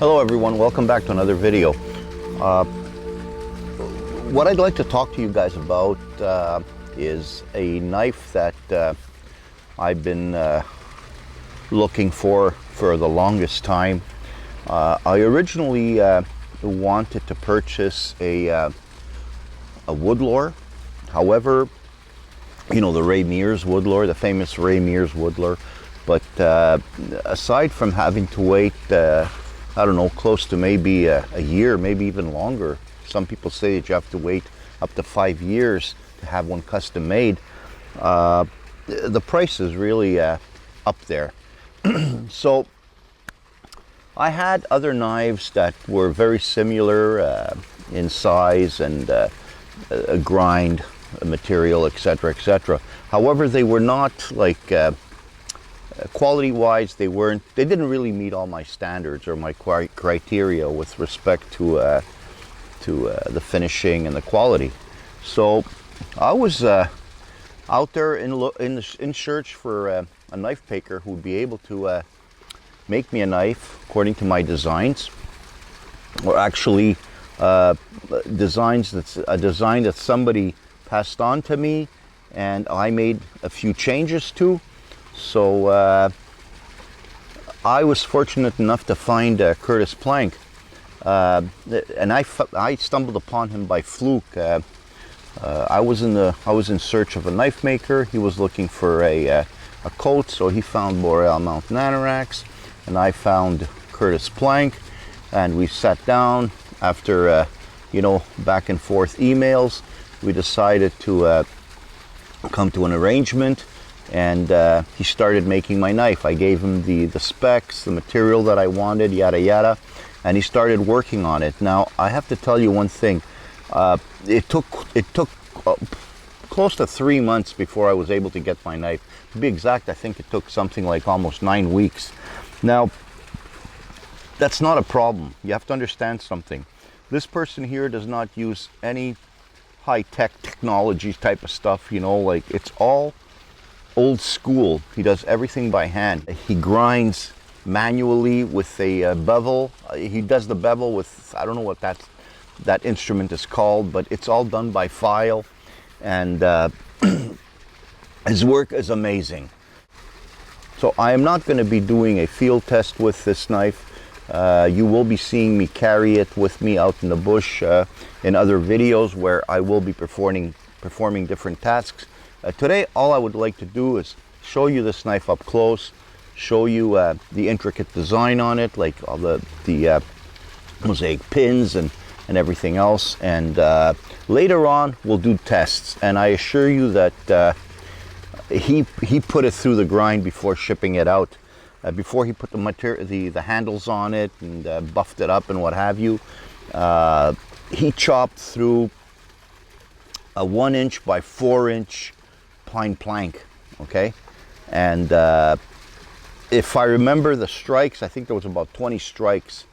Hello everyone, welcome back to another video. What I'd like to talk to you guys about is a knife that I've been looking for the longest time. I originally wanted to purchase a woodlore. However, you know, the Ray Mears woodlore, the famous Ray Mears woodlore. But aside from having to wait, I don't know, close to maybe a year, maybe even longer. Some people say that you have to wait up to 5 years to have one custom made. The price is really up there. So I had other knives that were very similar in size and grind material, etc., etc. However, they were not like quality-wise, they didn't really meet all my standards or my criteria with respect to the finishing and the quality. So I was out there in search for a knife maker who would be able to make me a knife according to my designs, or actually designs that's a design that somebody passed on to me and I made a few changes to. So I was fortunate enough to find Curtis Plank, and I stumbled upon him by fluke. I was in search of a knife maker. He was looking for a coat, so he found Boreal mountain anoraks, and I found Curtis Plank, and we sat down after you know, back and forth emails. We decided to come to an arrangement. And he started making my knife. I gave him the specs, the material that I wanted, yada yada, and he started working on it. Now I have to tell you one thing. It took close to 3 months before I was able to get my knife. To be exact, I think it took something like almost 9 weeks. Now that's not a problem. You have to understand something. This person here does not use any high-tech technology type of stuff. You know, like, it's all old school. He does everything by hand. He grinds manually with a bevel. He does the bevel with, I don't know what that instrument is called, but it's all done by file, and his work is amazing. So I am not going to be doing a field test with this knife. You will be seeing me carry it with me out in the bush in other videos where I will be performing different tasks. Today, all I would like to do is show you this knife up close, show you the intricate design on it, like all the mosaic pins and everything else. And later on, we'll do tests. And I assure you that he put it through the grind before shipping it out. Before he put the handles on it and buffed it up and what have you, he chopped through a 1-inch by 4-inch pine plank, okay? And if I remember the strikes, I think there was about 20 strikes,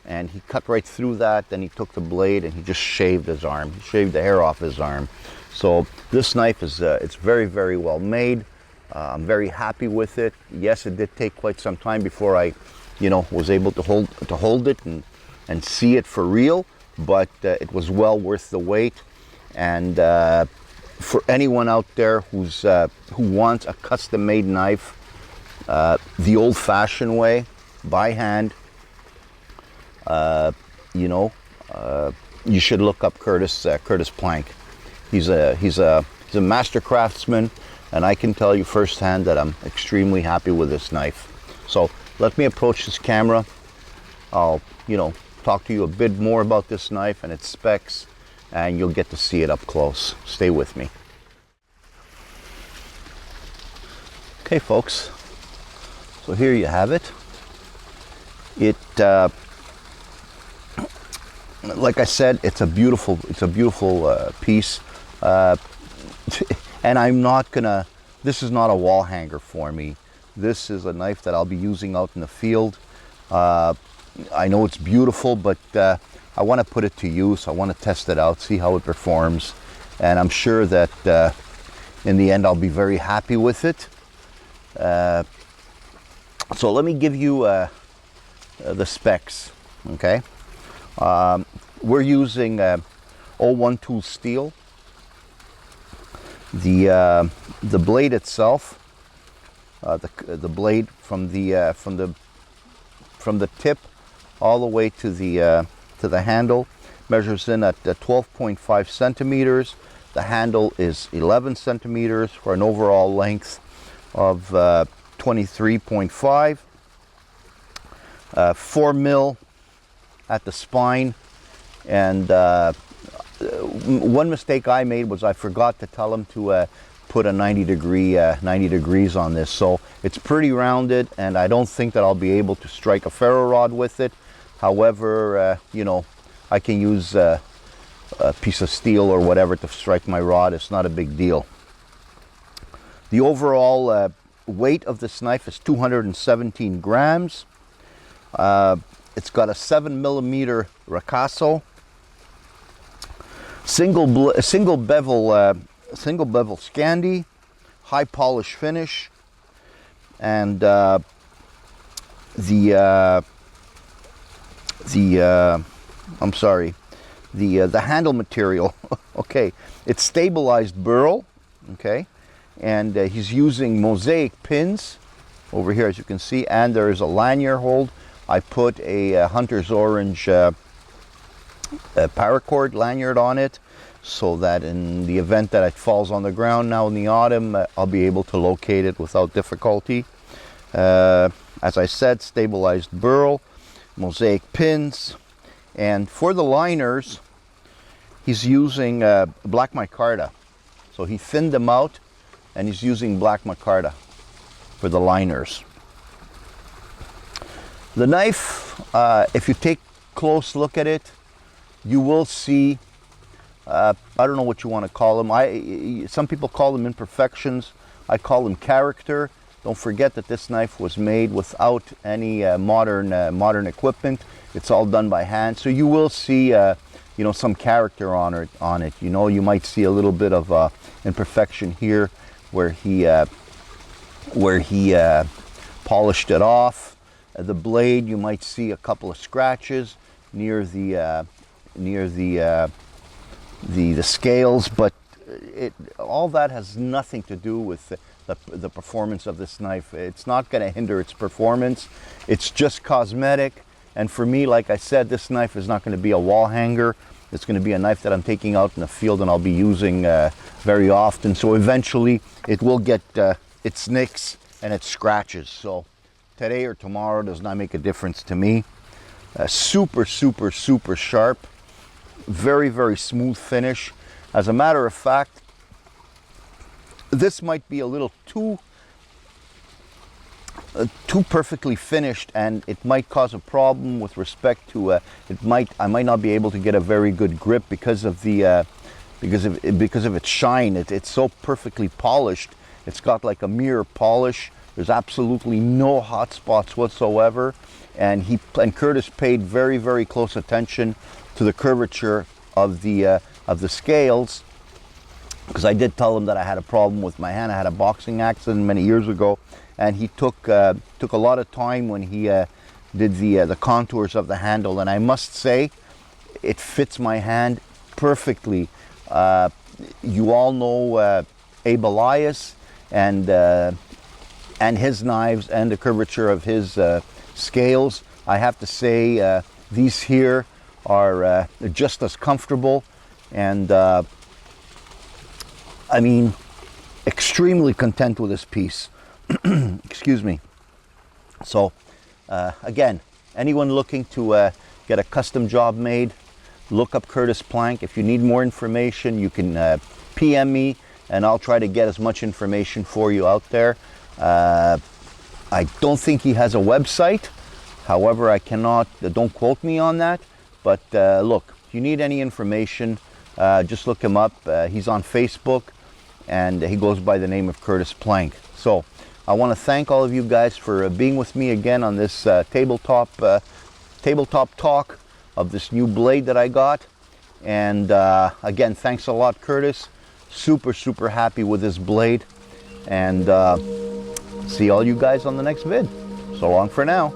and he cut right through that. Then he took the blade and he just shaved his arm. He shaved the hair off his arm. So this knife is it's very, very well made. I'm very happy with it. Yes, it did take quite some time before I, you know, was able to hold it and see it for real, but it was well worth the wait. And for anyone out there who wants a custom-made knife, the old-fashioned way, by hand, you know, you should look up Curtis Plank. He's a master craftsman, and I can tell you firsthand that I'm extremely happy with this knife. So let me approach this camera. I'll, you know, talk to you a bit more about this knife and its specs, and you'll get to see it up close. Stay with me. Okay, folks, so here you have it. Like I said, it's a beautiful piece, and I'm not gonna, this is not a wall hanger for me. This is a knife that I'll be using out in the field. I know it's beautiful, but I want to put it to use. I want to test it out, see how it performs, and I'm sure that in the end I'll be very happy with it. So let me give you the specs. Okay, we're using 01 tool steel. The blade itself, the blade from the tip all the way to the handle measures in at 12.5 centimeters. The handle is 11 centimeters for an overall length of 23.5. 4 mil at the spine, and one mistake I made was I forgot to tell him to put a 90 degrees on this, so it's pretty rounded, and I don't think that I'll be able to strike a ferro rod with it. However, you know, I can use a piece of steel or whatever to strike my rod. It's not a big deal. The overall weight of this knife is 217 grams. It's got a 7mm ricasso, single bevel Scandi, high polish finish, and the handle material. Okay, it's stabilized burl. Okay, and he's using mosaic pins over here, as you can see, and there is a lanyard hold. I put a Hunter's Orange paracord lanyard on it, so that in the event that it falls on the ground now in the autumn, I'll be able to locate it without difficulty. As I said, stabilized burl, mosaic pins, and for the liners, he's using black micarta. So he thinned them out, and he's using black micarta for the liners. The knife, if you take a close look at it, you will see, I don't know what you want to call them. Some people call them imperfections. I call them character. Don't forget that this knife was made without any modern equipment. It's all done by hand. So you will see, you know, some character on it. You know, you might see a little bit of imperfection here, where he polished it off. The blade, you might see a couple of scratches near the scales, but all that has nothing to do with the performance of this knife. It's not going to hinder its performance. It's just cosmetic. And for me, like I said, this knife is not going to be a wall hanger. It's going to be a knife that I'm taking out in the field and I'll be using very often. So eventually it will get its nicks and its scratches. So today or tomorrow does not make a difference to me. Super sharp. Very smooth finish. As a matter of fact, this might be a little too perfectly finished, and it might cause a problem with respect to I might not be able to get a very good grip because of its shine. It's so perfectly polished. It's got like a mirror polish. There's absolutely no hot spots whatsoever, and Curtis paid very close attention to the curvature of the scales, because I did tell him that I had a problem with my hand. I had a boxing accident many years ago, and he took a lot of time when he did the contours of the handle, and I must say it fits my hand perfectly. You all know Abe Elias and his knives and the curvature of his scales. I have to say these here are just as comfortable, and I mean, extremely content with this piece. Excuse me. So again, anyone looking to get a custom job made, look up Curtis Plank. If you need more information, you can PM me, and I'll try to get as much information for you out there. I don't think he has a website. However, I cannot, don't quote me on that. But look, if you need any information, just look him up. He's on Facebook, and he goes by the name of Curtis Plank. So I want to thank all of you guys for being with me again on this tabletop talk of this new blade that I got. And again, thanks a lot, Curtis. Super happy with this blade. And see all you guys on the next vid. So long for now.